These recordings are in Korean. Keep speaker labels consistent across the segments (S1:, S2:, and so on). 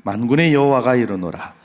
S1: 만군의 여호와가 이르노라.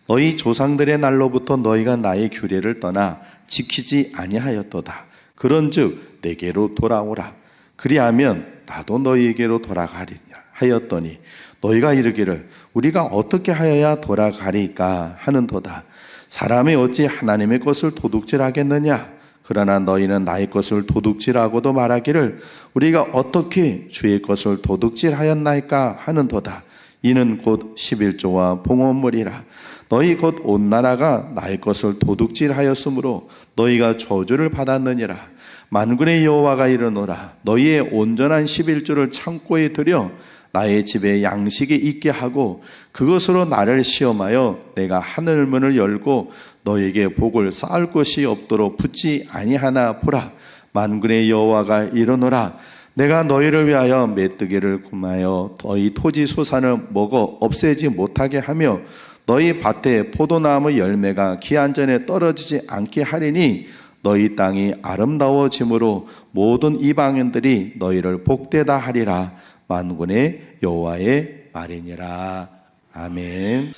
S1: 너희 조상들의 날로부터 너희가 나의 규례를 떠나 지키지 아니하였도다. 그런즉 내게로 돌아오라. 그리하면 나도 너희에게로 돌아가리라 하였더니 너희가 이르기를 우리가 어떻게 하여야 돌아가리까 하는도다. 사람이 어찌 하나님의 것을 도둑질하겠느냐? 그러나 너희는 나의 것을 도둑질하고도 말하기를 우리가 어떻게 주의 것을 도둑질하였나이까 하는도다. 이는 곧 11조와 봉헌물이라. 너희 곧 온 나라가 나의 것을 도둑질하였으므로 너희가 저주를 받았느니라. 만군의 여호와가 이르노라. 너희의 온전한 11조를 창고에 들여 나의 집에 양식이 있게 하고 그것으로 나를 시험하여 내가 하늘 문을 열고 너희에게 복을 쌓을 것이 없도록 붙지 아니하나 보라. 만군의 여호와가 이르노라. 내가 너희를 위하여 메뚜기를 kum하여 너희 토지 소산을 먹어 없애지 못하게 하며 너희 밭에 포도나무 열매가 기한 전에 떨어지지 않게 하리니 너희 땅이 아름다워짐으로 모든 이방인들이 너희를 복되다 하리라. 만군의 여호와의 말이니라. 아멘.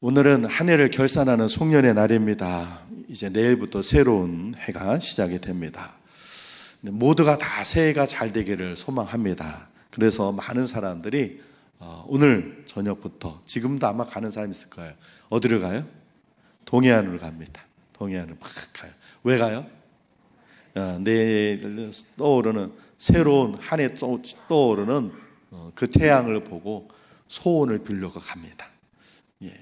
S1: 오늘은 한 해를 결산하는 송년의 날입니다. 이제 내일부터 새로운 해가 시작이 됩니다. 모두가 다 새해가 잘 되기를 소망합니다. 그래서 많은 사람들이 오늘 저녁부터, 지금도 아마 가는 사람이 있을 거예요. 어디로 가요? 동해안으로 갑니다. 동해안으로 막 가요. 왜 가요? 내일 떠오르는 새로운 한 해 떠오르는 그 태양을 보고 소원을 빌려고 갑니다. 예.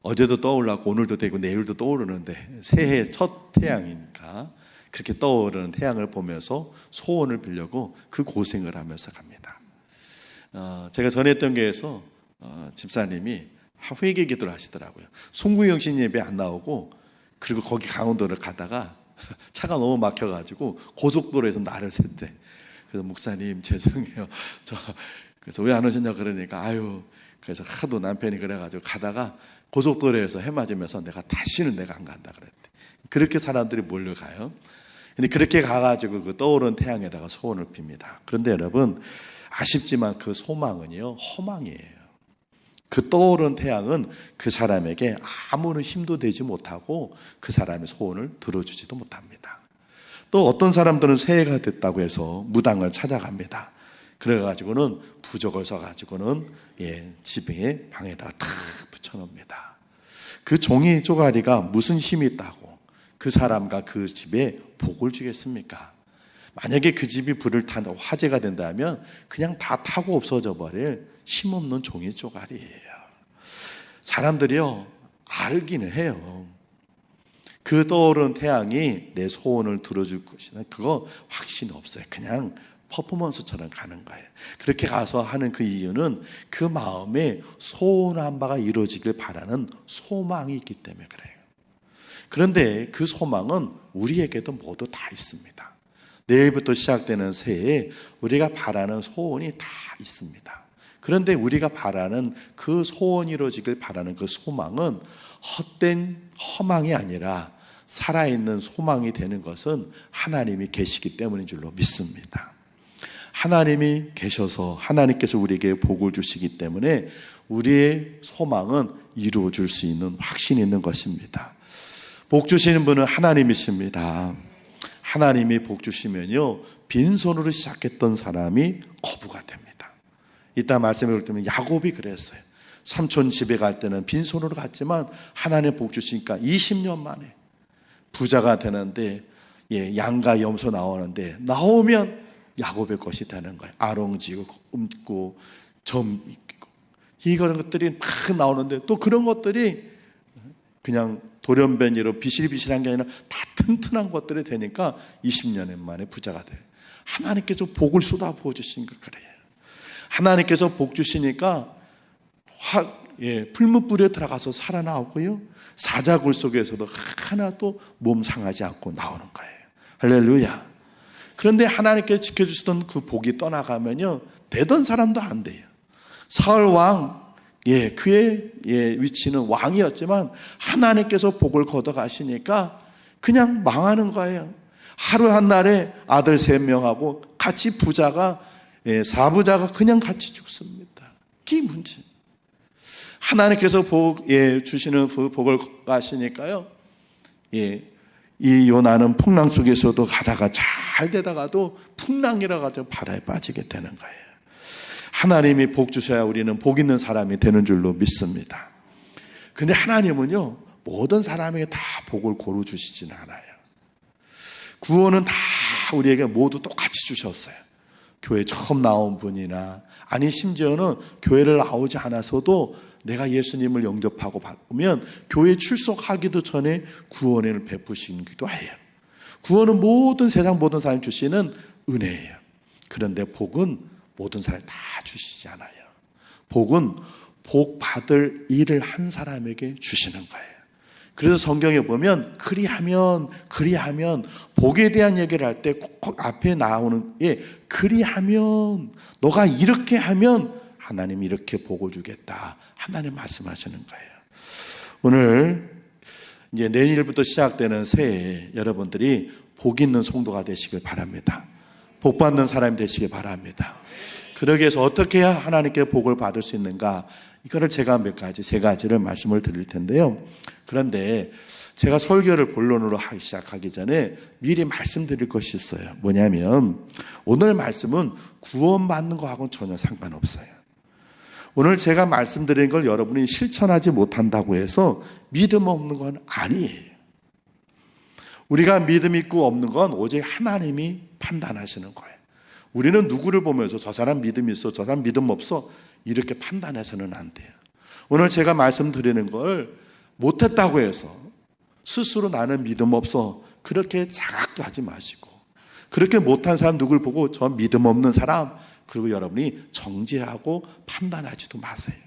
S1: 어제도 떠올랐고 오늘도 되고 내일도 떠오르는데 새해 첫 태양이니까 그렇게 떠오르는 태양을 보면서 소원을 빌려고 그 고생을 하면서 갑니다. 제가 전했던 교회에서 집사님이 회개 기도를 하시더라고요. 송구영신 예배 안 나오고 그리고 거기 강원도를 가다가 차가 너무 막혀가지고 고속도로에서 나를 샜대. 그래서 목사님 죄송해요. 그래서 왜 안 오셨냐 그러니까 그래서 하도 남편이 그래가지고 가다가 고속도로에서 해 맞으면서 다시는 내가 안 간다 그랬대. 그렇게 사람들이 몰려가요. 근데 그렇게 가가지고 그 떠오른 태양에다가 소원을 빕니다. 그런데 여러분 아쉽지만 그 소망은요 허망이에요. 그 떠오른 태양은 그 사람에게 아무런 힘도 되지 못하고 그 사람의 소원을 들어주지도 못합니다. 또 어떤 사람들은 새해가 됐다고 해서 무당을 찾아갑니다. 그래가지고는 부적을 써가지고는 집에 방에다가 탁 붙여놓습니다. 그 종이 쪼가리가 무슨 힘이 있다고 그 사람과 그 집에 복을 주겠습니까? 만약에 그 집이 불을 타고 화재가 된다면 그냥 다 타고 없어져 버릴 힘없는 종이 쪼가리예요. 사람들이요 알기는 해요. 그 떠오른 태양이 내 소원을 들어줄 것이다. 그거 확신이 없어요. 그냥 퍼포먼스처럼 가는 거예요. 그렇게 가서 하는 그 이유는 그 마음에 소원한 바가 이루어지길 바라는 소망이 있기 때문에 그래요. 그런데 그 소망은 우리에게도 모두 다 있습니다. 내일부터 시작되는 새해에 우리가 바라는 소원이 다 있습니다. 그런데 우리가 바라는 그 소원이 이루어지길 바라는 그 소망은 헛된 허망이 아니라 살아있는 소망이 되는 것은 하나님이 계시기 때문인 줄로 믿습니다. 하나님이 계셔서 하나님께서 우리에게 복을 주시기 때문에 우리의 소망은 이루어질 수 있는 확신이 있는 것입니다. 복 주시는 분은 하나님이십니다. 하나님이 복 주시면요 빈손으로 시작했던 사람이 거부가 됩니다. 이따 말씀을 볼 때면 야곱이 그랬어요. 삼촌 집에 갈 때는 빈손으로 갔지만 하나님 복 주시니까 20년 만에 부자가 되는데 양과 염소 나오는데 나오면 야곱의 것이 되는 거예요. 아롱지고 읊고 점 있고 이런 것들이 막 나오는데 또 그런 것들이 그냥 돌연변이로 비실비실한 게 아니라 다 튼튼한 것들이 되니까 20년 만에 부자가 돼요. 하나님께서 복을 쏟아 부어주신 것 그래요. 하나님께서 복 주시니까 풀무불에 들어가서 살아나오고요. 사자굴 속에서도 하나도 몸 상하지 않고 나오는 거예요. 할렐루야. 그런데 하나님께서 지켜주시던 그 복이 떠나가면요 되던 사람도 안 돼요. 사울 왕 그의 위치는 왕이었지만 하나님께서 복을 걷어가시니까 그냥 망하는 거예요. 하루 한날에 아들 3명하고 같이 부자가 4부자가 그냥 같이 죽습니다. 그게 문제. 하나님께서 주시는 복을 가시니까요. 이 요나는 풍랑 속에서도 가다가 잘 되다가도 풍랑이라 가지고 바다에 빠지게 되는 거예요. 하나님이 복 주셔야 우리는 복 있는 사람이 되는 줄로 믿습니다. 근데 하나님은요, 모든 사람에게 다 복을 고루 주시지는 않아요. 구원은 다 우리에게 모두 똑같이 주셨어요. 교회 처음 나온 분이나, 아니 심지어는 교회를 나오지 않아서도 내가 예수님을 영접하고 받으면 교회 출석하기도 전에 구원을 베푸시기도 해요. 구원은 모든 세상 모든 사람 주시는 은혜예요. 그런데 복은 모든 사람 다 주시지 않아요. 복은 복 받을 일을 한 사람에게 주시는 거예요. 그래서 성경에 보면 그리하면 복에 대한 얘기를 할 때 꼭 앞에 나오는 게 그리하면 너가 이렇게 하면 하나님이 이렇게 복을 주겠다. 하나님 말씀하시는 거예요. 오늘 이제 내일부터 시작되는 새해에 여러분들이 복 있는 성도가 되시길 바랍니다. 복 받는 사람이 되시길 바랍니다. 그러기 위해서 어떻게 해야 하나님께 복을 받을 수 있는가? 이거를 제가 세 가지를 말씀을 드릴 텐데요. 그런데 제가 설교를 본론으로 하기 시작하기 전에 미리 말씀드릴 것이 있어요. 뭐냐면 오늘 말씀은 구원받는 거하고는 전혀 상관없어요. 오늘 제가 말씀드린 걸 여러분이 실천하지 못한다고 해서 믿음 없는 건 아니에요. 우리가 믿음 있고 없는 건 오직 하나님이 판단하시는 거예요. 우리는 누구를 보면서 저 사람 믿음 있어, 저 사람 믿음 없어 이렇게 판단해서는 안 돼요. 오늘 제가 말씀드리는 걸 못했다고 해서 스스로 나는 믿음 없어 그렇게 자각도 하지 마시고, 그렇게 못한 사람 누굴 보고 저 믿음 없는 사람, 그리고 여러분이 정죄하고 판단하지도 마세요.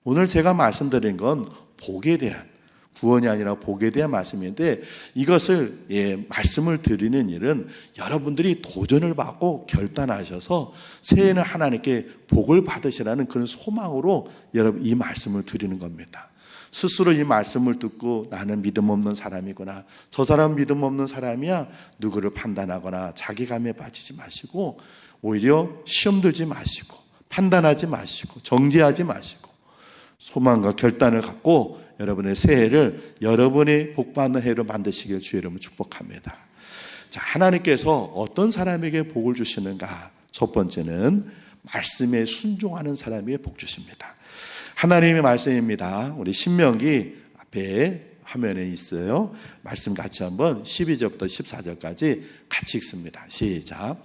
S1: 오늘 제가 말씀드린 건 복에 대한, 구원이 아니라 복에 대한 말씀인데, 이것을 말씀을 드리는 일은 여러분들이 도전을 받고 결단하셔서 새해에는 하나님께 복을 받으시라는 그런 소망으로 여러분 이 말씀을 드리는 겁니다. 스스로 이 말씀을 듣고 나는 믿음 없는 사람이구나, 저 사람 믿음 없는 사람이야, 누구를 판단하거나 자기감에 빠지지 마시고 오히려 시험 들지 마시고 판단하지 마시고 정죄하지 마시고 소망과 결단을 갖고 여러분의 새해를 여러분이 복받는 해로 만드시길 주의 이름으로 축복합니다. 자, 하나님께서 어떤 사람에게 복을 주시는가? 첫 번째는 말씀에 순종하는 사람에게 복 주십니다. 하나님의 말씀입니다. 우리 신명기 앞에 화면에 있어요. 말씀 같이 한번 12절부터 14절까지 같이 읽습니다. 시작.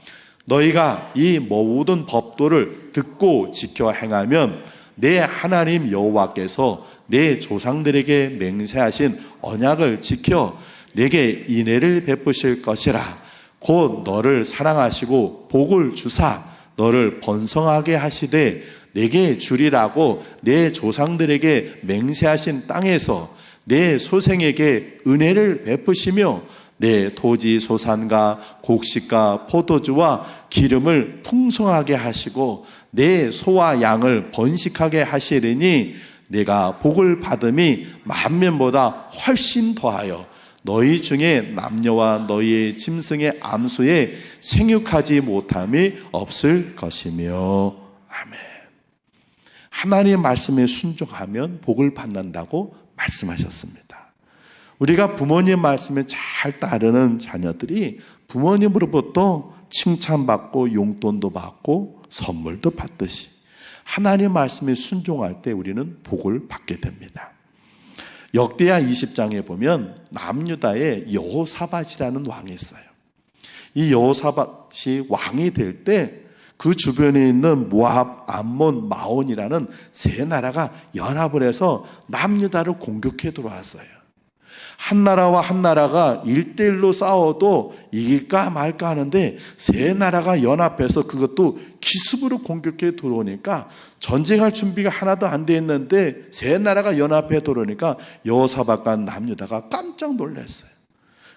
S1: 너희가 이 모든 법도를 듣고 지켜 행하면 내 하나님 여호와께서 내 조상들에게 맹세하신 언약을 지켜 내게 인애를 베푸실 것이라. 곧 너를 사랑하시고 복을 주사 너를 번성하게 하시되 내게 주리라고 내 조상들에게 맹세하신 땅에서 내 소생에게 은혜를 베푸시며 내 토지 소산과 곡식과 포도주와 기름을 풍성하게 하시고 내 소와 양을 번식하게 하시리니 내가 복을 받음이 만면보다 훨씬 더하여 너희 중에 남녀와 너희의 짐승의 암소에 생육하지 못함이 없을 것이며. 아멘. 하나님의 말씀에 순종하면 복을 받는다고 말씀하셨습니다. 우리가 부모님 말씀에 잘 따르는 자녀들이 부모님으로부터 칭찬받고 용돈도 받고 선물도 받듯이 하나님 말씀에 순종할 때 우리는 복을 받게 됩니다. 역대하 20장에 보면 남유다에 여호사밧이라는 왕이 있어요. 이 여호사밧이 왕이 될 때 그 주변에 있는 모압, 암몬, 마온이라는 세 나라가 연합을 해서 남유다를 공격해 들어왔어요. 한 나라와 한 나라가 1대1로 싸워도 이길까 말까 하는데 세 나라가 연합해서 그것도 기습으로 공격해 들어오니까 전쟁할 준비가 하나도 안 돼 있는데 세 나라가 연합해 들어오니까 여호사밧과 남유다가 깜짝 놀랐어요.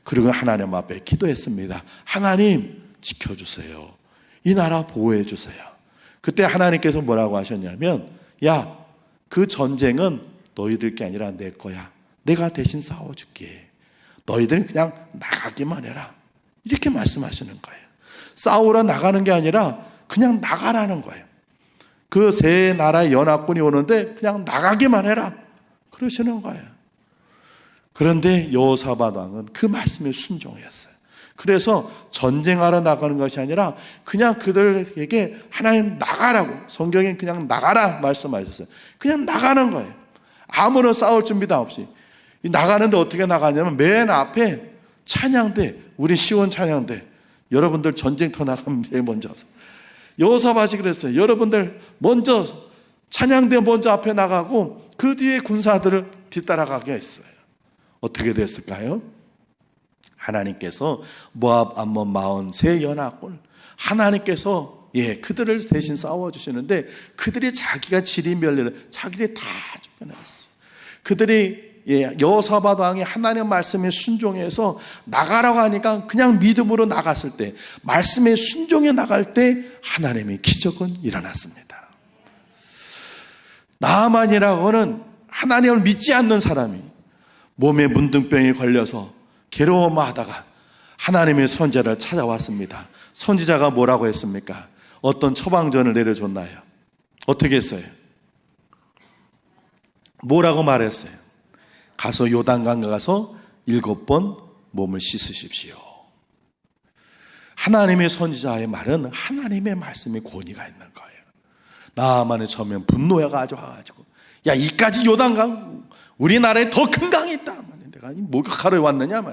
S1: 그리고 하나님 앞에 기도했습니다. 하나님 지켜주세요. 이 나라 보호해 주세요. 그때 하나님께서 뭐라고 하셨냐면, 야, 그 전쟁은 너희들 게 아니라 내 거야. 내가 대신 싸워줄게. 너희들은 그냥 나가기만 해라. 이렇게 말씀하시는 거예요. 싸우러 나가는 게 아니라 그냥 나가라는 거예요. 그 세 나라의 연합군이 오는데 그냥 나가기만 해라 그러시는 거예요. 그런데 여호사밧 왕은 그 말씀에 순종했어요. 그래서 전쟁하러 나가는 것이 아니라 그냥 그들에게 하나님 나가라고, 성경에 그냥 나가라 말씀하셨어요. 그냥 나가는 거예요. 아무런 싸울 준비도 없이. 나가는데 어떻게 나가냐면 맨 앞에 찬양대, 우리 시원 찬양대, 여러분들 전쟁터 나가면 제일 먼저 여호사밧이 그랬어요. 여러분들 먼저 찬양대 먼저 앞에 나가고 그 뒤에 군사들을 뒤따라가게 했어요. 어떻게 됐을까요? 하나님께서 모압, 암몬, 마온 세 연합군, 하나님께서 그들을 대신 싸워주시는데 그들이 자기가 지리멸리를 자기들이 다 죽여놨어요. 그들이 여호사밧 왕이 하나님의 말씀에 순종해서 나가라고 하니까 그냥 믿음으로 나갔을 때, 말씀에 순종해 나갈 때 하나님의 기적은 일어났습니다. 나아만이라고는 하나님을 믿지 않는 사람이 몸에 문둥병이 걸려서 괴로워하다가 하나님의 선지자를 찾아왔습니다. 선지자가 뭐라고 했습니까? 어떤 처방전을 내려줬나요? 어떻게 했어요? 뭐라고 말했어요? 가서 요단강 가서 7번 몸을 씻으십시오. 하나님의 선지자의 말은 하나님의 말씀에 권위가 있는 거예요. 나만의 처음엔 분노가 아주 와가지고, 야, 이까지 요단강, 우리나라에 더 큰 강이 있다. 내가 목욕하러 왔느냐?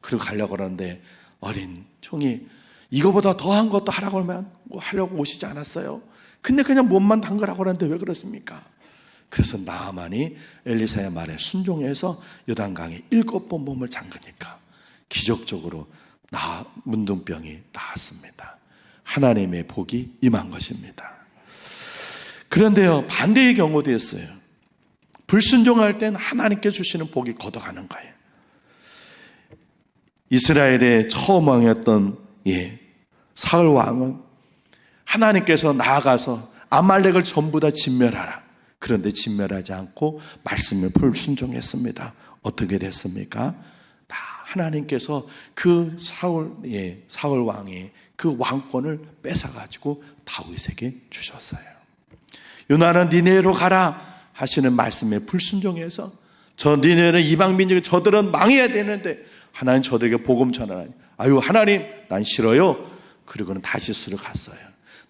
S1: 그러고 가려고 그러는데 어린 총이 이거보다 더한 것도 하라고 하면 하려고 오시지 않았어요. 근데 그냥 몸만 담그라고 그러는데 왜 그렇습니까? 그래서 나아만이 엘리사의 말에 순종해서 요단강에 7번 몸을 잠그니까 기적적으로 문둥병이 나았습니다. 하나님의 복이 임한 것입니다. 그런데요, 반대의 경우도 있어요. 불순종할 땐 하나님께 주시는 복이 걷어가는 거예요. 이스라엘의 처음 왕이었던 사울 왕은 하나님께서 나아가서 아말렉을 전부 다 진멸하라. 그런데 진멸하지 않고 말씀을 불순종했습니다. 어떻게 됐습니까? 다 하나님께서 그 사울 왕의 그 왕권을 뺏어가지고 다윗에게 주셨어요. 요나는 니네로 가라 하시는 말씀에 불순종해서 저 니네는 이방 민족이 저들은 망해야 되는데 하나님 저들에게 복음 전하라니, 아유 하나님 난 싫어요. 그리고는 다시스로 갔어요.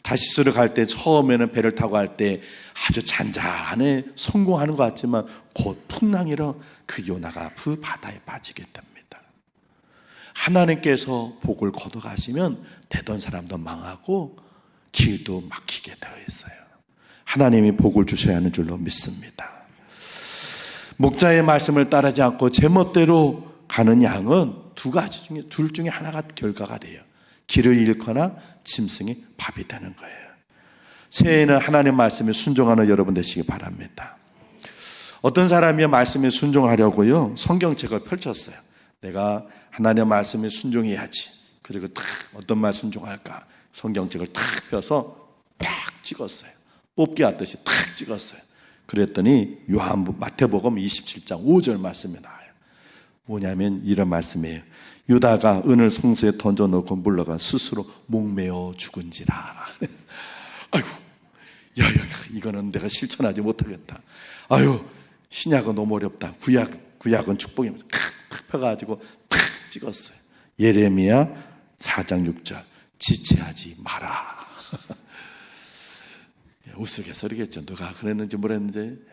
S1: 다시스로 갈 때 처음에는 배를 타고 갈 때 아주 잔잔해 성공하는 것 같지만 곧 풍랑이라 그 요나가 그 바다에 빠지게 됩니다. 하나님께서 복을 걷어가시면 되던 사람도 망하고 길도 막히게 되어 있어요. 하나님이 복을 주셔야 하는 줄로 믿습니다. 목자의 말씀을 따르지 않고 제멋대로 가는 양은 둘 중에 하나가 결과가 돼요. 길을 잃거나 짐승이 밥이 되는 거예요. 새해에는 하나님 말씀에 순종하는 여러분 되시기 바랍니다. 어떤 사람이 말씀에 순종하려고요, 성경책을 펼쳤어요. 내가 하나님 말씀에 순종해야지. 그리고 탁 어떤 말 순종할까? 성경책을 탁 펴서 딱 찍었어요. 뽑기 하듯이 탁 찍었어요. 그랬더니 마태복음 27장 5절 말씀이 나와요. 뭐냐면 이런 말씀이에요. 유다가 은을 송수에 던져놓고 물러가 스스로 목매어 죽은지라. 아이고, 야, 이거는 내가 실천하지 못하겠다. 아유, 신약은 너무 어렵다. 구약은 축복입니다. 탁 펴가지고 탁 찍었어요. 예레미야 4장 6절. 지체하지 마라. 우스갯소리겠죠. 누가 그랬는지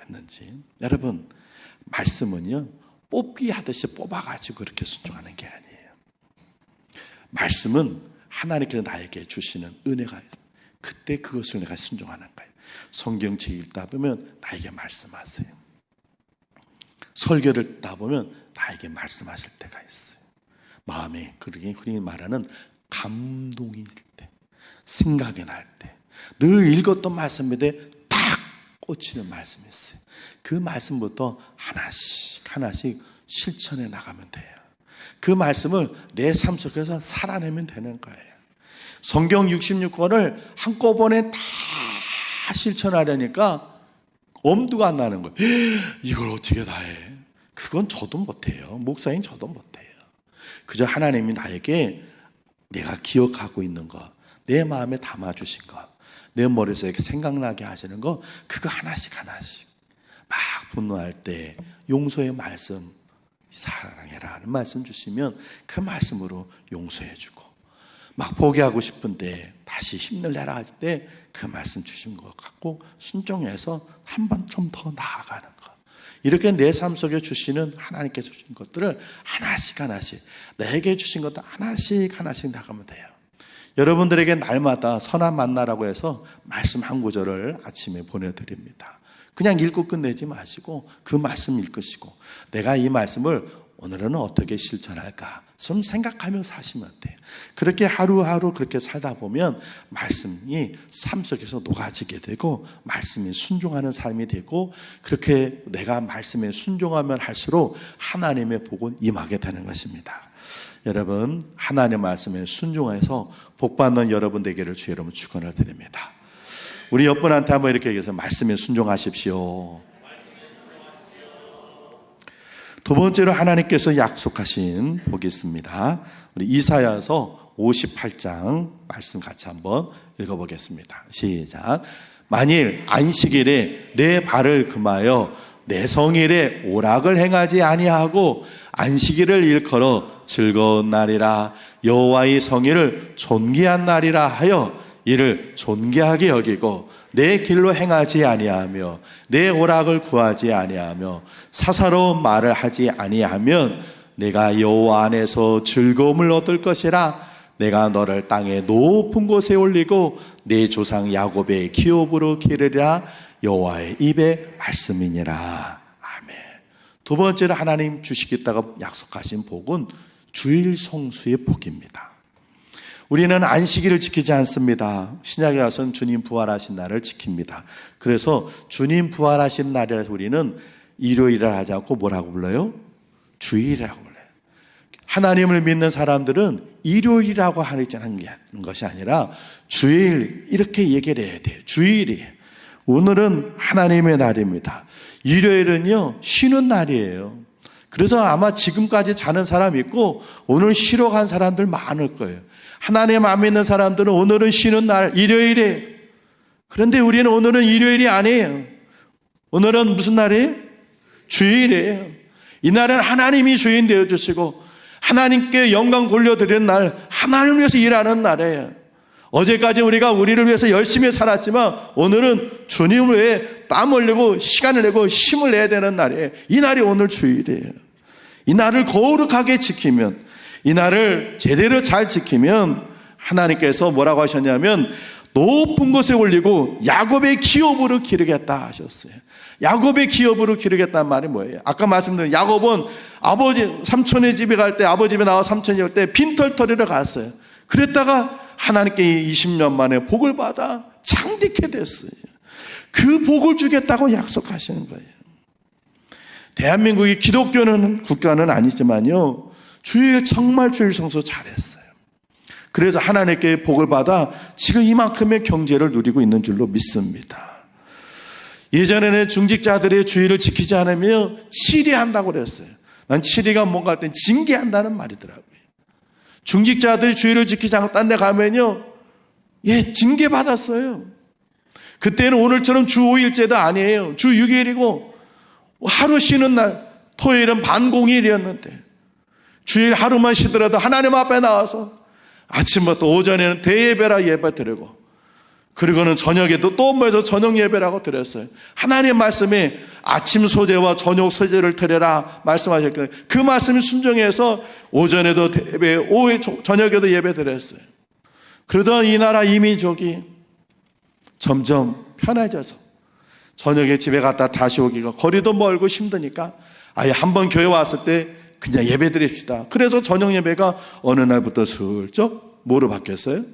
S1: 했는지. 여러분, 말씀은요, 뽑기 하듯이 뽑아가지고 그렇게 순종하는 게 아니에요. 말씀은 하나님께서 나에게 주시는 은혜가 있어요. 그때 그것을 내가 순종하는 거예요. 성경책 읽다 보면 나에게 말씀하세요. 설교를 듣다 보면 나에게 말씀하실 때가 있어요. 마음에 그러게 흔히 말하는 감동이 들 때, 생각이 날 때, 늘 읽었던 말씀인데 딱 꽂히는 말씀이 있어요. 그 말씀부터 하나씩 실천해 나가면 돼요. 그 말씀을 내 삶 속에서 살아내면 되는 거예요. 성경 66권을 한꺼번에 다 실천하려니까 엄두가 안 나는 거예요. 이걸 어떻게 다 해? 그건 저도 못해요. 목사인 저도 못해요. 그저 하나님이 나에게 내가 기억하고 있는 것, 내 마음에 담아주신 것, 내 머릿속에 이렇게 생각나게 하시는 거, 그거 하나씩 하나씩. 막 분노할 때 용서의 말씀, 사랑해라 하는 말씀 주시면 그 말씀으로 용서해주고, 막 포기하고 싶은데 다시 힘을 내라 할 때 그 말씀 주신 것 같고 순종해서 한 번 좀 더 나아가는 것. 이렇게 내 삶 속에 주시는, 하나님께 주신 것들을 하나씩 하나씩, 내게 주신 것도 하나씩 하나씩 나가면 돼요. 여러분들에게 날마다 선한 만나라고 해서 말씀 한 구절을 아침에 보내드립니다. 그냥 읽고 끝내지 마시고 그 말씀 읽으시고, 내가 이 말씀을 오늘은 어떻게 실천할까 좀 생각하며 사시면 돼요. 그렇게 하루하루 그렇게 살다 보면 말씀이 삶 속에서 녹아지게 되고 말씀이 순종하는 삶이 되고, 그렇게 내가 말씀에 순종하면 할수록 하나님의 복은 임하게 되는 것입니다. 여러분, 하나님의 말씀에 순종해서 복받는 여러분 되기를 주의 이름으로 축원을 드립니다. 우리 옆분한테 한번 이렇게 얘기해서 말씀에 순종하십시오. 두 번째로 하나님께서 약속하신 복이 있습니다. 우리 이사야서 58장 말씀 같이 한번 읽어보겠습니다. 시작. 만일 안식일에 내 발을 금하여 내 성일에 오락을 행하지 아니하고 안식일을 일컬어 즐거운 날이라 여호와의 성일을 존귀한 날이라 하여 이를 존귀하게 여기고 내 길로 행하지 아니하며 내 오락을 구하지 아니하며 사사로운 말을 하지 아니하면 내가 여호와 안에서 즐거움을 얻을 것이라. 내가 너를 땅의 높은 곳에 올리고 내 조상 야곱의 기업으로 기르리라. 여호와의 입의 말씀이니라. 아멘. 두 번째로 하나님 주시겠다고 약속하신 복은 주일 성수의 복입니다. 우리는 안식일을 지키지 않습니다. 신약에 가서는 주님 부활하신 날을 지킵니다. 그래서 주님 부활하신 날이라서 우리는 일요일을 하지 않고 뭐라고 불러요? 주일이라고 불러요. 하나님을 믿는 사람들은 일요일이라고 하는 것이 아니라 주일, 이렇게 얘기를 해야 돼요. 주일이에요. 오늘은 하나님의 날입니다. 일요일은요, 쉬는 날이에요. 그래서 아마 지금까지 자는 사람 있고 오늘 쉬러 간 사람들 많을 거예요. 하나님 안 믿는 사람들은 오늘은 쉬는 날, 일요일이에요. 그런데 우리는 오늘은 일요일이 아니에요. 오늘은 무슨 날이에요? 주일이에요. 이 날은 하나님이 주인 되어주시고 하나님께 영광 돌려드리는 날, 하나님을 위해서 일하는 날이에요. 어제까지 우리가 우리를 위해서 열심히 살았지만 오늘은 주님을 위해 땀 흘리고 시간을 내고 힘을 내야 되는 날이에요. 이 날이 오늘 주일이에요. 이 날을 거룩하게 지키면, 이 날을 제대로 잘 지키면 하나님께서 뭐라고 하셨냐면 높은 곳에 올리고 야곱의 기업으로 기르겠다 하셨어요. 야곱의 기업으로 기르겠다는 말이 뭐예요? 아까 말씀드린 야곱은 아버지 삼촌의 집에 갈 때, 아버지 집에 나와 삼촌이 올 때 빈털터리러 갔어요. 그랬다가 하나님께 20년 만에 복을 받아 창대케 됐어요. 그 복을 주겠다고 약속하시는 거예요. 대한민국이 기독교는 국가는 아니지만요, 주일 정말 주일 성수 잘했어요. 그래서 하나님께 복을 받아 지금 이만큼의 경제를 누리고 있는 줄로 믿습니다. 예전에는 중직자들의 주일을 지키지 않으면 치리한다고 그랬어요. 난 치리가 뭔가 할 땐 징계한다는 말이더라고요. 중직자들이 주일을 지키지 않고 딴 데 가면요, 징계받았어요. 그때는 오늘처럼 주 5일제도 아니에요. 주 6일이고 하루 쉬는 날, 토요일은 반공일이었는데 주일 하루만 쉬더라도 하나님 앞에 나와서 아침부터 오전에는 대예배라 예배 드리고, 그리고는 저녁에도 또 모여서 저녁 예배라고 드렸어요. 하나님 말씀에 아침 소재와 저녁 소재를 드려라 말씀하셨거든요. 그 말씀을 순종해서 오전에도 예배, 오후에 저녁에도 예배 드렸어요. 그러던 이 나라 이민족이 점점 편해져서 저녁에 집에 갔다 다시 오기가 거리도 멀고 힘드니까 아예 한번 교회 왔을 때 그냥 예배 드립시다. 그래서 저녁 예배가 어느 날부터 슬쩍 뭐로 바뀌었어요?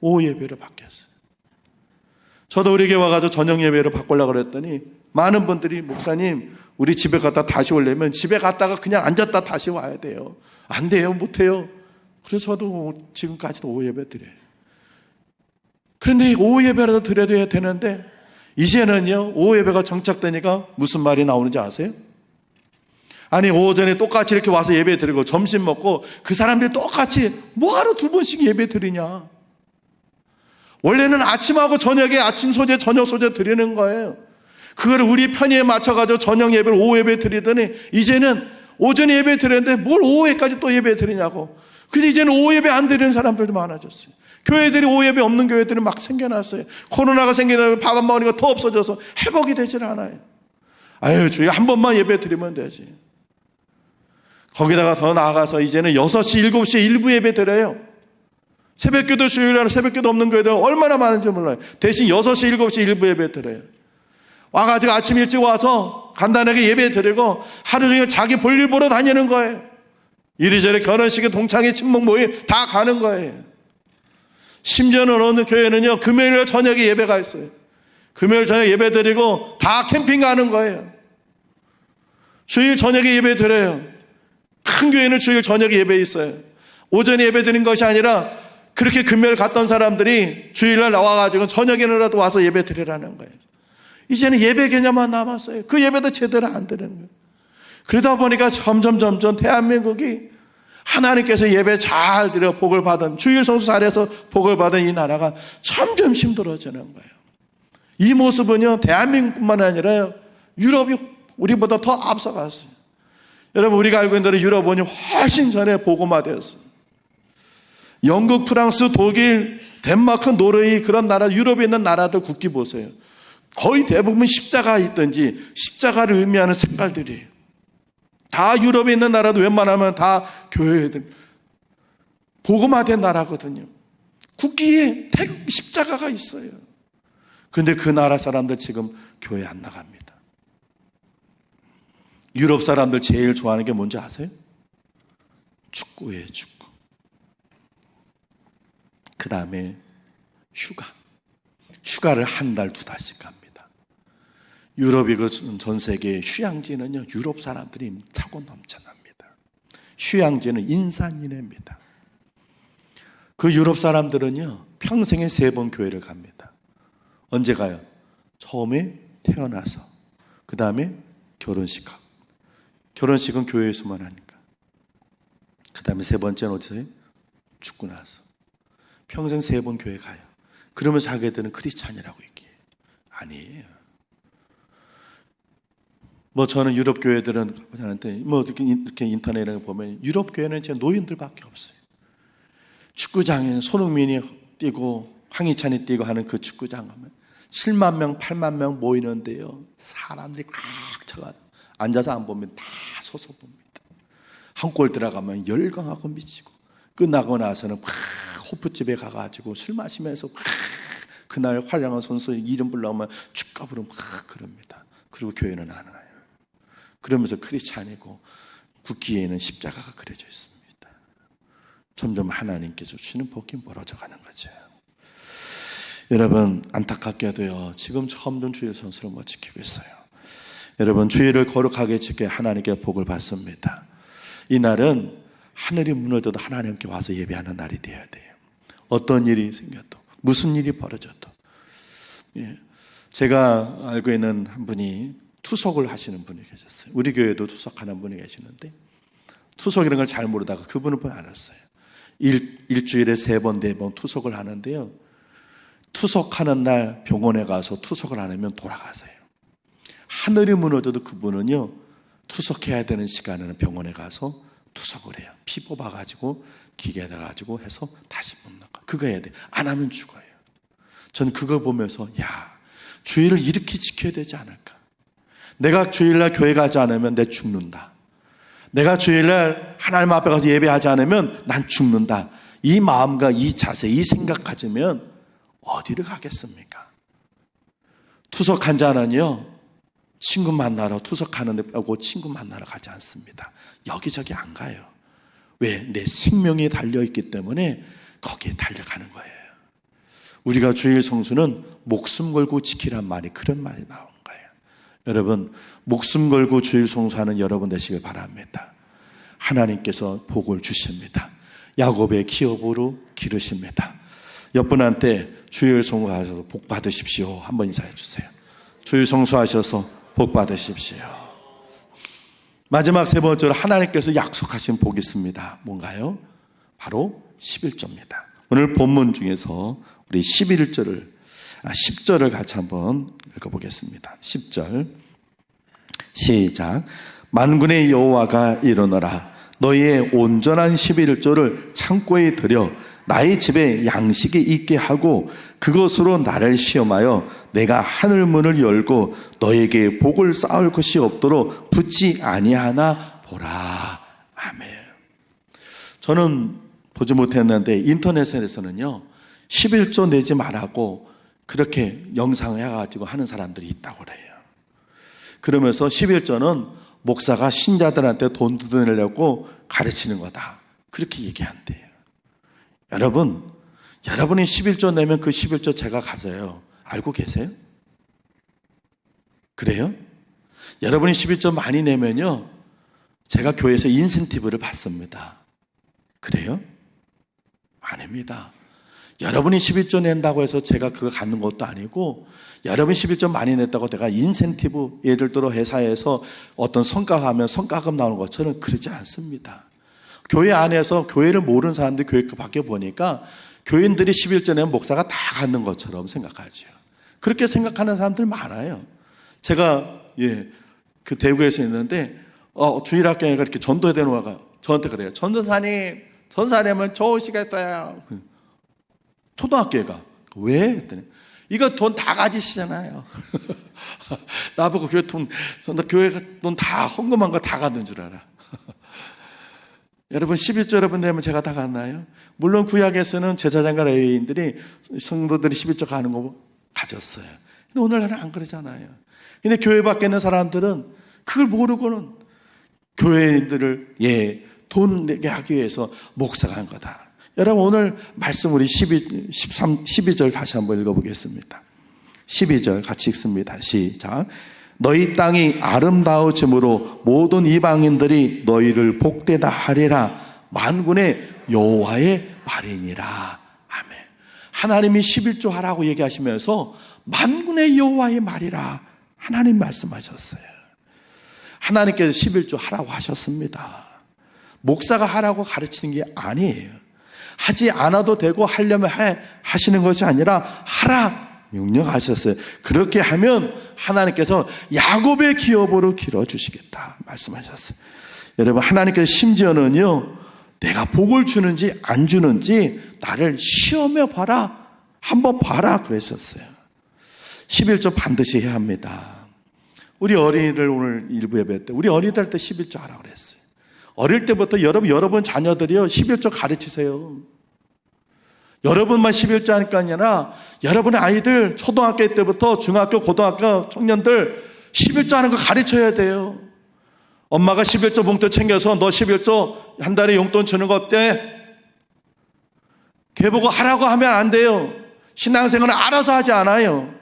S1: 오후 예배로 바뀌었어요. 저도 우리 교회 와가지고 저녁 예배로 바꾸려고 그랬더니 많은 분들이 목사님, 우리 집에 갔다 다시 오려면 집에 갔다가 그냥 앉았다 다시 와야 돼요. 안 돼요, 못해요. 그래서 저도 지금까지도 오후 예배 드려요. 그런데 오후 예배라도 드려야 되는데 이제는요, 오후 예배가 정착되니까 무슨 말이 나오는지 아세요? 아니, 오전에 똑같이 이렇게 와서 예배 드리고 점심 먹고 그 사람들이 똑같이 뭐하러 두 번씩 예배 드리냐? 원래는 아침하고 저녁에 아침 소재, 저녁 소재 드리는 거예요. 그걸 우리 편의에 맞춰가지고 저녁 예배를 오후 예배 드리더니 이제는 오전 예배 드렸는데 뭘 오후에까지 또 예배 드리냐고. 그래서 이제는 오후 예배 안 드리는 사람들도 많아졌어요. 교회들이 오후 예배 없는 교회들이 막 생겨났어요. 코로나가 생기다 밥 안 먹으니까 더 없어져서 회복이 되질 않아요. 아유, 주여 한 번만 예배 드리면 되지. 거기다가 더 나아가서 이제는 6시, 7시에 일부 예배 드려요. 새벽기도 주일날 새벽기도 없는 교회들 얼마나 많은지 몰라요. 대신 6시, 7시 일부 예배 드려요. 와가지고 아침 일찍 와서 간단하게 예배 드리고 하루 종일 자기 볼일 보러 다니는 거예요. 이리저리 결혼식에 동창회 친목 모임 다 가는 거예요. 심지어는 어느 교회는요, 금요일 저녁에 예배가 있어요. 금요일 저녁 예배 드리고 다 캠핑 가는 거예요. 주일 저녁에 예배 드려요. 큰 교회는 주일 저녁에 예배 있어요. 오전에 예배 드린 것이 아니라 그렇게 금요일 갔던 사람들이 주일날 나와가지고 저녁에라도 와서 예배 드리라는 거예요. 이제는 예배 개념만 남았어요. 그 예배도 제대로 안 드리는 거예요. 그러다 보니까 점점 대한민국이 하나님께서 예배 잘 드려 복을 받은, 주일 성수 잘해서 복을 받은 이 나라가 점점 힘들어지는 거예요. 이 모습은요, 대한민국뿐만 아니라 유럽이 우리보다 더 앞서갔어요. 여러분, 우리가 알고 있는 대로 유럽은 훨씬 전에 복음화되었어요. 영국, 프랑스, 독일, 덴마크, 노르웨이, 그런 나라, 유럽에 있는 나라들 국기 보세요. 거의 대부분 십자가 있든지 십자가를 의미하는 색깔들이에요. 다 유럽에 있는 나라도 웬만하면 다 교회들 복음화된 나라거든요. 국기에 십자가가 있어요. 그런데 그 나라 사람들 지금 교회 안 나갑니다. 유럽 사람들 제일 좋아하는 게 뭔지 아세요? 축구예요, 축구. 그 다음에 휴가를 한 달, 2달씩 갑니다. 유럽이 전 세계 휴양지는요, 유럽 사람들이 차고 넘쳐납니다. 휴양지는 인산인해입니다. 그 유럽 사람들은요, 평생에 3번 교회를 갑니다. 언제 가요? 처음에 태어나서, 그 다음에 결혼식 가고, 결혼식은 교회에서만 하니까, 그 다음에 3번째는 어디서 해요? 죽고 나서. 평생 3번 교회 가요. 그러면서 자기들은 크리스찬이라고 얘기해요. 아니에요. 저는 유럽 교회들은 하는데, 이렇게 인터넷에 보면 유럽 교회는 제 노인들밖에 없어요. 축구장에 손흥민이 뛰고 황희찬이 뛰고 하는 그 축구장 가면 7만 명, 8만 명 모이는데요, 사람들이 꽉 차가지고 앉아서 안 보면 다 서서 봅니다. 한 골 들어가면 열광하고 미치고, 끝나고 나서는 막 호프집에 가가지고 술 마시면서 막 그날 활약한 선수 이름 불러오면 축가 부르면 막 그럽니다. 그리고 교회는 안 와요. 그러면서 크리스찬이고 국기에는 십자가가 그려져 있습니다. 점점 하나님께서 주시는 복이 멀어져 가는 거죠. 여러분, 안타깝게도요, 지금 점점 주일 선수를 못 지키고 있어요. 여러분, 주일을 거룩하게 지켜야 하나님께 복을 받습니다. 이 날은 하늘이 무너져도 하나님께 와서 예배하는 날이 되어야 돼요. 어떤 일이 생겨도, 무슨 일이 벌어져도. 제가 알고 있는 한 분이 투석을 하시는 분이 계셨어요. 우리 교회도 투석하는 분이 계시는데, 투석이라는 걸 잘 모르다가 그분을 알았어요. 일주일에 3번, 4번 투석을 하는데요, 투석하는 날 병원에 가서 투석을 안 하면 돌아가세요. 하늘이 무너져도 그분은요, 투석해야 되는 시간에는 병원에 가서 투석을 해요. 피 뽑아가지고 기계에다 가지고 해서 다시 못 나가. 그거 해야 돼. 안 하면 죽어요. 전 그거 보면서, 주일을 이렇게 지켜야 되지 않을까. 내가 주일날 교회 가지 않으면 내 죽는다. 내가 주일날 하나님 앞에 가서 예배하지 않으면 난 죽는다. 이 마음과 이 자세, 이 생각 가지면 어디를 가겠습니까? 투석한 자는요, 친구 만나러 투석하는데 빼고 친구 만나러 가지 않습니다. 여기저기 안 가요. 왜? 내 생명이 달려있기 때문에 거기에 달려가는 거예요. 우리가 주일 성수는 목숨 걸고 지키란 말이, 그런 말이 나오는 거예요. 여러분, 목숨 걸고 주일 성수하는 여러분 되시길 바랍니다. 하나님께서 복을 주십니다. 야곱의 기업으로 기르십니다. 옆분한테 주일 성수하셔서 복 받으십시오. 한번 인사해 주세요. 주일 성수하셔서 복 받으십시오. 마지막 3번째로 하나님께서 약속하신 복이 있습니다. 뭔가요? 바로 11조입니다. 오늘 본문 중에서 우리 10절을 같이 한번 읽어보겠습니다. 10절 시작. 만군의 여호와가 이르노라. 너희의 온전한 11조를 창고에 들여 나의 집에 양식이 있게 하고 그것으로 나를 시험하여 내가 하늘 문을 열고 너에게 복을 쌓을 것이 없도록 붙지 아니하나 보라. 아멘. 저는 보지 못했는데 인터넷에서는요 11조 내지 말라고 그렇게 영상을 해가지고 하는 사람들이 있다고 그래요. 그러면서 11조는 목사가 신자들한테 돈 뜯어내려고 가르치는 거다, 그렇게 얘기한대요. 여러분이 11조 내면 그 11조 제가 가져요. 알고 계세요? 그래요? 여러분이 11조 많이 내면요 제가 교회에서 인센티브를 받습니다. 그래요? 아닙니다. 여러분이 11조 낸다고 해서 제가 그거 갖는 것도 아니고, 여러분이 11조 많이 냈다고 내가 인센티브, 예를 들어 회사에서 어떤 성과하면 성과금 나오는 것처럼 그러지 않습니다. 교회 안에서 교회를 모르는 사람들이 교회 밖에 보니까 교인들이 11조 내면 목사가 다 갖는 것처럼 생각하죠. 그렇게 생각하는 사람들 많아요. 제가 그 대구에서 있는데 주일학교에 이렇게 전도회 대노아가 저한테 그래요. 전도사님은 좋으시겠어요. 초등학교가 왜? 했더니 이거 돈 다 가지시잖아요. 나보고 교회가 돈 다 헌금한 거 다 갖는 줄 알아. 여러분 11조 여러분 되면 제가 다 갔나요? 물론 구약에서는 제사장과 레위인들이 성도들이 11조 가는 거 가졌어요. 근데 오늘날은 안 그러잖아요. 근데 교회 밖에 있는 사람들은 그걸 모르고는 교회인들을 돈 내게 하기 위해서 목사가 한 거다. 여러분 오늘 말씀 우리 12절 다시 한번 읽어보겠습니다. 12절 같이 읽습니다. 시작. 너희 땅이 아름다워짐으로 모든 이방인들이 너희를 복되다 하리라. 만군의 여호와의 말이니라. 아멘. 하나님이 11조 하라고 얘기하시면서 만군의 여호와의 말이라 하나님 말씀하셨어요. 하나님께서 11조 하라고 하셨습니다. 목사가 하라고 가르치는 게 아니에요. 하지 않아도 되고 하려면 하시는 것이 아니라 하라 명령하셨어요. 그렇게 하면 하나님께서 야곱의 기업으로 길어주시겠다 말씀하셨어요. 여러분 하나님께서 심지어는요 내가 복을 주는지 안 주는지 나를 시험해 봐라, 한번 봐라 그랬었어요. 11조 반드시 해야 합니다. 우리 어린이들 오늘 일부 예배 때 우리 어린이들 할 때 11조 하라고 그랬어요. 어릴 때부터 여러분 자녀들이요 11조 가르치세요. 여러분만 11조 하니까 아니라 여러분의 아이들 초등학교 때부터 중학교, 고등학교 청년들 11조 하는 거 가르쳐야 돼요. 엄마가 11조 봉투 챙겨서 너 11조 한 달에 용돈 주는 거 어때? 걔 보고 하라고 하면 안 돼요. 신앙생활은 알아서 하지 않아요.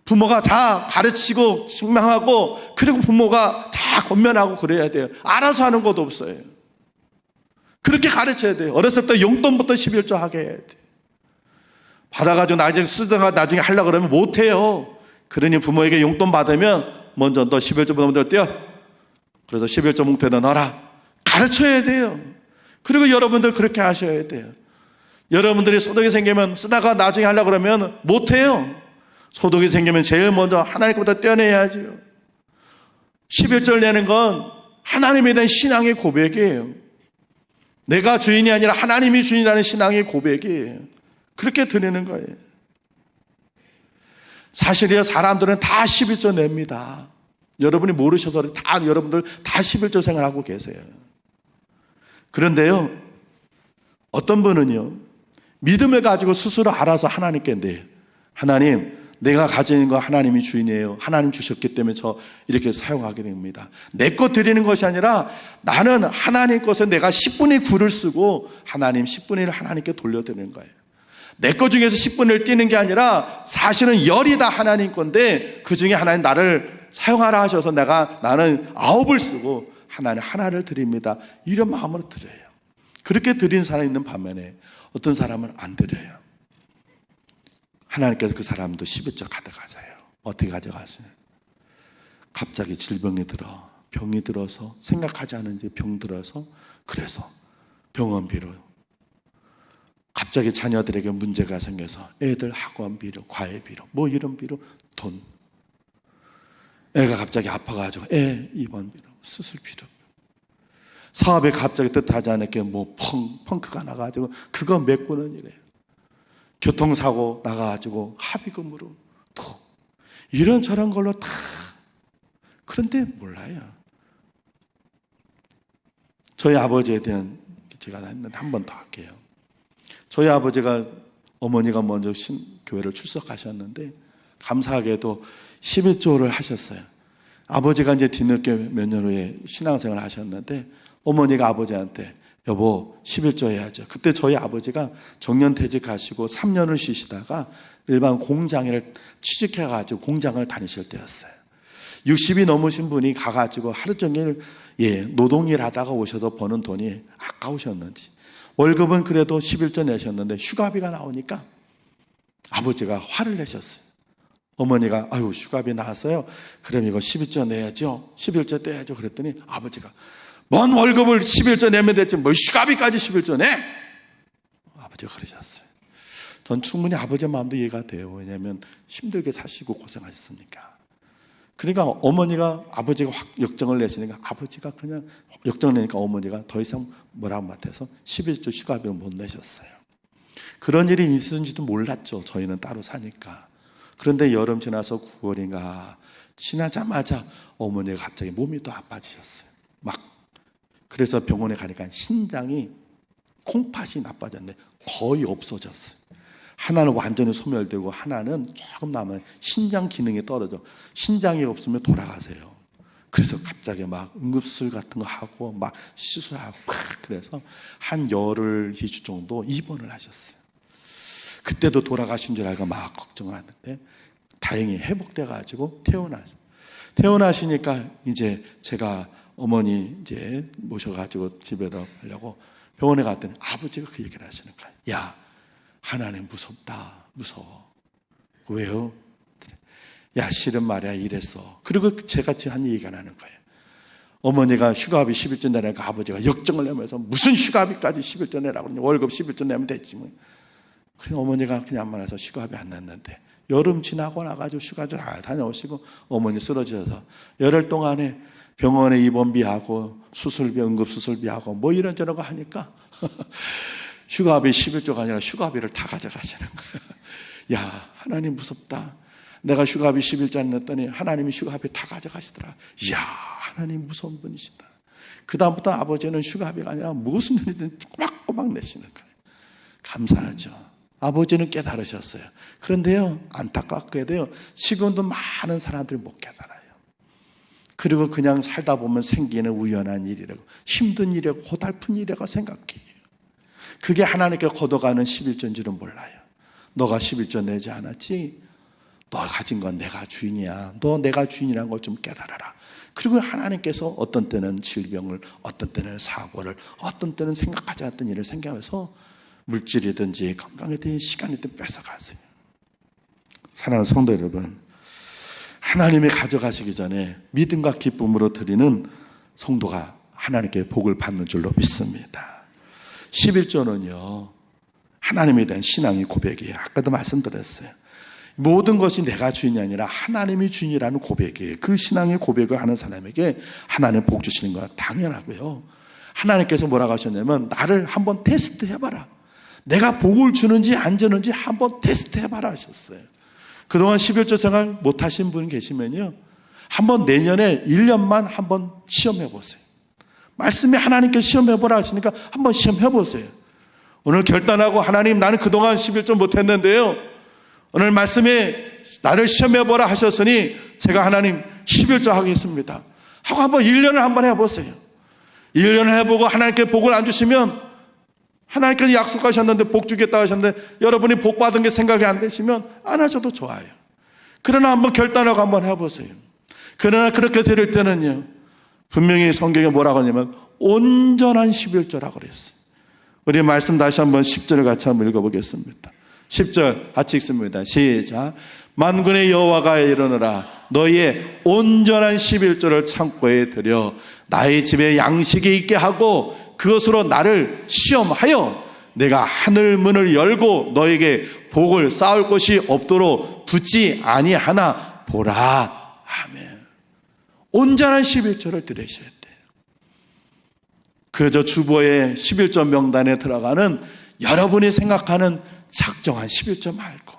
S1: 부모가 다 가르치고 증명하고 그리고 부모가 다 권면하고 그래야 돼요. 알아서 하는 것도 없어요. 그렇게 가르쳐야 돼요. 어렸을 때 용돈부터 11조 하게 해야 돼요. 받아가지고 나중에 쓰다가 나중에 하려고 그러면 못해요. 그러니 부모에게 용돈 받으면 먼저 너 11조 먼저 떼어. 그래서 11조 뭉태에다 넣어라. 가르쳐야 돼요. 그리고 여러분들 그렇게 하셔야 돼요. 여러분들이 소득이 생기면 쓰다가 나중에 하려고 그러면 못해요. 소득이 생기면 제일 먼저 하나님께부터 떼어내야죠. 11절 내는 건 하나님에 대한 신앙의 고백이에요. 내가 주인이 아니라 하나님이 주인이라는 신앙의 고백이에요. 그렇게 드리는 거예요. 사실이요 사람들은 다 11조 냅니다. 여러분이 모르셔서 다 여러분들 다 11조 생활하고 계세요. 그런데요 어떤 분은요 믿음을 가지고 스스로 알아서 하나님께 내요. 하나님 내가 가지는 거 하나님이 주인이에요. 하나님 주셨기 때문에 저 이렇게 사용하게 됩니다. 내 것 드리는 것이 아니라 나는 하나님 것에 내가 10분의 9를 쓰고 하나님 10분의 1을 하나님께 돌려드리는 거예요. 내 것 중에서 10분의 1을 띄는 게 아니라 사실은 열이 다 하나님 건데 그 중에 하나님 나를 사용하라 하셔서 나는 9을 쓰고 하나님 하나를 드립니다. 이런 마음으로 드려요. 그렇게 드리는 사람이 있는 반면에 어떤 사람은 안 드려요. 하나님께서 그 사람도 11조 가져가세요. 어떻게 가져가세요? 갑자기 질병이 들어, 병이 들어서 생각하지 않은지 병 들어서 그래서 병원비로 갑자기 자녀들에게 문제가 생겨서 애들 학원비로, 과외비로, 뭐 이런 비로 돈. 애가 갑자기 아파가지고 애 입원비로, 수술비로. 사업에 갑자기 뜻하지 않게 뭐 펑크가 나가지고 그거 메꾸는 일이에요. 교통사고 나가가지고 합의금으로 또 이런저런 걸로 다. 그런데 몰라요. 저희 아버지에 대한 제가 했는데 한 번 더 할게요. 저희 아버지가 어머니가 먼저 교회를 출석하셨는데 감사하게도 11조를 하셨어요. 아버지가 이제 뒤늦게 몇 년 후에 신앙생활을 하셨는데 어머니가 아버지한테 여보 11조 해야죠. 그때 저희 아버지가 정년퇴직하시고 3년을 쉬시다가 일반 공장을 취직해가지고 공장을 다니실 때였어요. 60이 넘으신 분이 가가지고 하루 종일 노동일 하다가 오셔서 버는 돈이 아까우셨는지 월급은 그래도 11조 내셨는데 휴가비가 나오니까 아버지가 화를 내셨어요. 어머니가 아유 휴가비 나왔어요. 그럼 이거 11조 내야죠. 11조 떼야죠. 그랬더니 아버지가 뭔 월급을 11조 내면 됐지 뭘 휴가비까지 11조 내? 아버지가 그러셨어요. 전 충분히 아버지의 마음도 이해가 돼요. 왜냐하면 힘들게 사시고 고생하셨으니까. 그러니까 어머니가 아버지가 확 역정을 내시니까 아버지가 그냥 역정을 내니까 어머니가 더 이상 뭐라고 못해서 11조 휴가비를 못 내셨어요. 그런 일이 있었는지도 몰랐죠. 저희는 따로 사니까. 그런데 여름 지나서 9월인가 지나자마자 어머니가 갑자기 몸이 또 아파지셨어요. 그래서 병원에 가니까 신장이 콩팥이 나빠졌는데 거의 없어졌어요. 하나는 완전히 소멸되고 하나는 조금 남은 신장 기능이 떨어져. 신장이 없으면 돌아가세요. 그래서 갑자기 막 응급수술 같은 거 하고 막 시술하고 그래서 한 열흘 2주 정도 입원을 하셨어요. 그때도 돌아가신 줄 알고 막 걱정을 하는데 다행히 회복돼가지고 퇴원하시니까 이제 제가 어머니 이제 모셔가지고 집에다 가려고 병원에 갔더니 아버지가 그 얘기를 하시는 거예요. 야, 하나님 무섭다. 무서워. 왜요? 야, 실은 말이야 이랬어. 그리고 제가 한 얘기가 나는 거예요. 어머니가 휴가비 11조 내라니까 아버지가 역정을 내면서 무슨 휴가비까지 11조 내라고 그러냐. 월급 11조 내면 됐지 뭐. 그래 어머니가 그냥 말해서 휴가비 안 냈는데 여름 지나고 나가지고 휴가 잘 다녀오시고 어머니 쓰러지셔서 열흘 동안에 병원에 입원비하고 수술비, 응급수술비하고 뭐 이런저런 거 하니까 휴가비 11조가 아니라 휴가비를 다 가져가시는 거예요. 야, 하나님 무섭다. 내가 휴가비 11조 안 냈더니 하나님이 휴가비 다 가져가시더라. 이야, 하나님 무서운 분이시다. 그 다음부터 아버지는 휴가비가 아니라 무슨 일이든 꼬박꼬박 내시는 거예요. 감사하죠. 아버지는 깨달으셨어요. 그런데요, 안타깝게도요, 지금도 많은 사람들이 못 깨달아요. 그리고 그냥 살다 보면 생기는 우연한 일이라고, 힘든 일이라고, 고달픈 일이라고 생각해요. 그게 하나님께 걷어가는 11조인 줄은 몰라요. 너가 11조 내지 않았지? 너 가진 건 내가 주인이야. 너 내가 주인이라는 걸 좀 깨달아라. 그리고 하나님께서 어떤 때는 질병을, 어떤 때는 사고를, 어떤 때는 생각하지 않았던 일을 생각해서 물질이든지 건강이든지 시간이든 뺏어가세요. 사랑하는 성도 여러분, 하나님이 가져가시기 전에 믿음과 기쁨으로 드리는 성도가 하나님께 복을 받는 줄로 믿습니다. 11조는요, 하나님에 대한 신앙의 고백이에요. 아까도 말씀드렸어요. 모든 것이 내가 주인이 아니라 하나님이 주인이라는 고백이에요. 그 신앙의 고백을 하는 사람에게 하나님 복 주시는 건 당연하고요. 하나님께서 뭐라고 하셨냐면 나를 한번 테스트 해봐라. 내가 복을 주는지 안 주는지 한번 테스트 해봐라 하셨어요. 그동안 11조 생활 못하신 분 계시면요, 한번 내년에 1년만 한번 시험해보세요. 말씀이 하나님께 시험해보라 하시니까 한번 시험해보세요. 오늘 결단하고 하나님 나는 그동안 11조 못했는데요, 오늘 말씀에 나를 시험해보라 하셨으니 제가 하나님 11조 하겠습니다 하고 한번 1년을 한번 해보세요. 1년을 해보고 하나님께 복을 안 주시면, 하나님께서 약속하셨는데 복 주겠다 하셨는데 여러분이 복 받은 게 생각이 안 되시면 안 하셔도 좋아요. 그러나 한번 결단하고 한번 해보세요. 그러나 그렇게 드릴 때는요, 분명히 성경에 뭐라고 하냐면 온전한 11조라고 그랬어요. 우리 말씀 다시 한번 10절을 같이 한번 읽어보겠습니다. 10절 같이 읽습니다. 시작. 만군의 여호와가 이르노라 너희의 온전한 11조를 창고에 들여 나의 집에 양식이 있게 하고 그것으로 나를 시험하여 내가 하늘 문을 열고 너에게 복을 쌓을 것이 없도록 붙지 아니하나 보라. 아멘. 온전한 11조를 드리셔야 돼요. 그저 주보의 11조 명단에 들어가는 여러분이 생각하는 작정한 11조 말고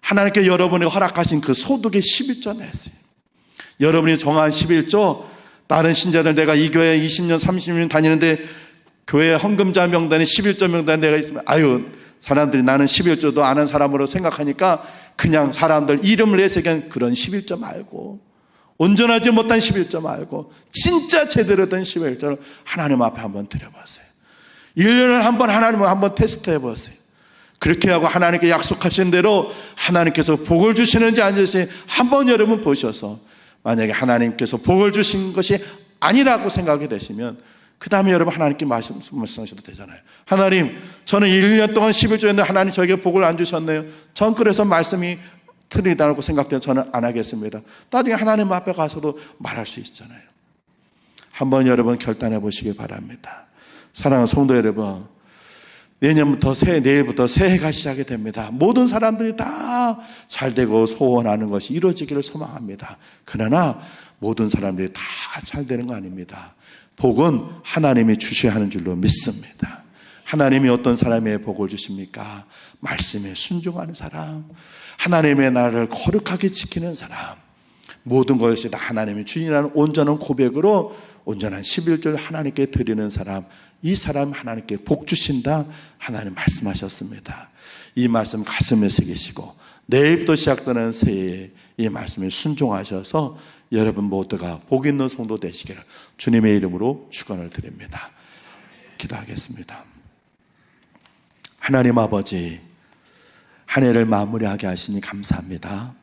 S1: 하나님께 여러분이 허락하신 그 소득의 11조 내세요. 여러분이 정한 11조, 다른 신자들 내가 이 교회 20년 30년 다니는데 교회 헌금자 명단에 11조 명단에 내가 있으면 사람들이 나는 11조도 아는 사람으로 생각하니까 그냥 사람들 이름을 내세운 그런 11조 말고 온전하지 못한 11조 말고 진짜 제대로 된 11조를 하나님 앞에 한번 드려보세요. 1년을 한번 하나님을 한번 테스트 해보세요. 그렇게 하고 하나님께 약속하신 대로 하나님께서 복을 주시는지 안 주시는지 한번 여러분 보셔서 만약에 하나님께서 복을 주신 것이 아니라고 생각이 되시면 그 다음에 여러분 하나님께 말씀하셔도 되잖아요. 하나님, 저는 1년 동안 11조였는데 하나님 저에게 복을 안 주셨네요. 전 그래서 말씀이 틀리다고 생각돼서 저는 안 하겠습니다. 나중에 하나님 앞에 가서도 말할 수 있잖아요. 한번 여러분 결단해 보시길 바랍니다. 사랑하는 성도 여러분, 내일부터 새해가 시작이 됩니다. 모든 사람들이 다 잘되고 소원하는 것이 이루어지기를 소망합니다. 그러나 모든 사람들이 다 잘되는 거 아닙니다. 복은 하나님이 주셔야 하는 줄로 믿습니다. 하나님이 어떤 사람의 복을 주십니까? 말씀에 순종하는 사람, 하나님의 나라를 거룩하게 지키는 사람, 모든 것이 다 하나님의 주인이라는 온전한 고백으로 온전한 11조를 하나님께 드리는 사람, 이 사람 하나님께 복 주신다 하나님 말씀하셨습니다. 이 말씀 가슴에 새기시고 내일부터 시작되는 새해에 이 말씀에 순종하셔서 여러분 모두가 복 있는 성도 되시기를 주님의 이름으로 축원을 드립니다. 기도하겠습니다. 하나님 아버지, 한 해를 마무리하게 하시니 감사합니다.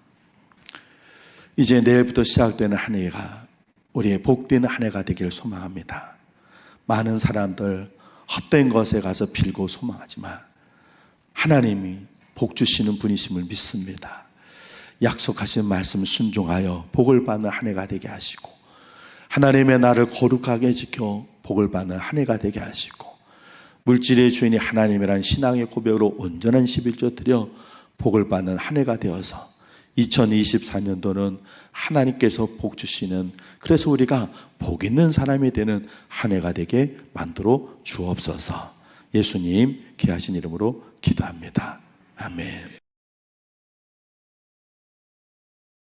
S1: 이제 내일부터 시작되는 한 해가 우리의 복된 한 해가 되기를 소망합니다. 많은 사람들 헛된 것에 가서 빌고 소망하지만 하나님이 복 주시는 분이심을 믿습니다. 약속하신 말씀 순종하여 복을 받는 한 해가 되게 하시고 하나님의 나를 거룩하게 지켜 복을 받는 한 해가 되게 하시고 물질의 주인이 하나님이란 신앙의 고백으로 온전한 11조 드려 복을 받는 한 해가 되어서 2024년도는 하나님께서 복 주시는, 그래서 우리가 복 있는 사람이 되는 한 해가 되게 만들어 주옵소서. 예수님 귀하신 이름으로 기도합니다. 아멘.